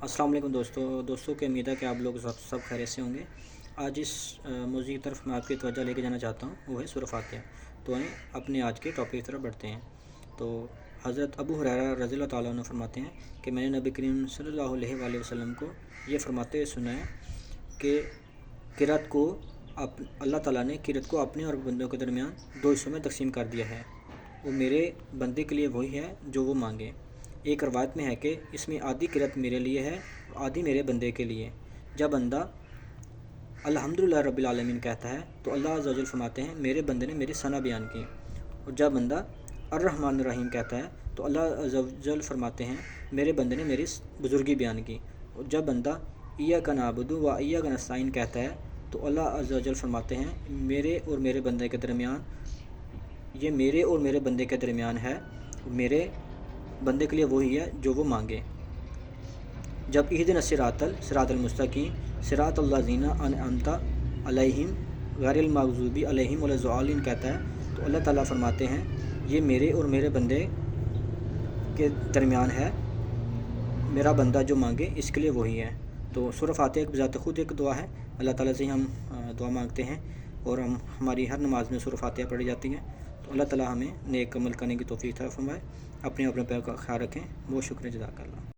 السلام علیکم دوستوں کی امید ہے کہ آپ لوگ سب خیریت سے ہوں گے۔ آج اس موضوع کی طرف میں آپ کی توجہ لے کے جانا چاہتا ہوں، وہ ہے سورہ فاتحہ۔ تو آئیں اپنے آج کے ٹاپک کی طرف بڑھتے ہیں۔ تو حضرت ابو ہریرہ رضی اللہ تعالیٰ عنہ فرماتے ہیں کہ میں نے نبی کریم صلی اللہ علیہ وآلہ وسلم کو یہ فرماتے ہوئے سنا ہے کہ قرأت کو اللہ تعالیٰ نے قرأت کو اپنے اور بندوں کے درمیان دو حصوں میں تقسیم کر دیا ہے۔ وہ میرے بندے کے لیے وہی ہے جو وہ مانگے۔ ایک روایت میں ہے کہ اس میں آدھی قرأت میرے لیے ہے اور آدھی میرے بندے کے لیے۔ جب بندہ الحمدللہ رب العالمین کہتا ہے تو اللہ عز و جل فرماتے ہیں میرے بندے نے میری ثنا بیان کی، اور جب بندہ الرحمن الرحیم کہتا ہے تو اللہ عز و جل فرماتے ہیں میرے بندے نے میری بزرگی بیان کی، اور جب بندہ ایاک نعبد و ایاک نستعین کہتا ہے تو اللہ عز و جل فرماتے ہیں میرے اور میرے بندے کے درمیان، یہ میرے اور میرے بندے کے درمیان ہے، میرے بندے کے لیے وہی ہے جو وہ مانگے۔ جب اہدنا الصراط المستقیم صراط الذین انعمت علیہم غیر المغضوب علیہم ولا الضالین کہتا ہے تو اللہ تعالیٰ فرماتے ہیں یہ میرے اور میرے بندے کے درمیان ہے، میرا بندہ جو مانگے اس کے لیے وہی ہے۔ تو سورہ فاتحہ ایک بذات خود ایک دعا ہے، اللہ تعالیٰ سے ہم دعا مانگتے ہیں اور ہماری ہر نماز میں سورہ فاتحہ پڑھی جاتی ہے۔ تو اللہ تعالیٰ ہمیں نیک عمل کرنے کی توفیق عطا فرمائے۔ اپنے پیر کا خیال رکھیں۔ بہت شکریہ، جزاک اللہ۔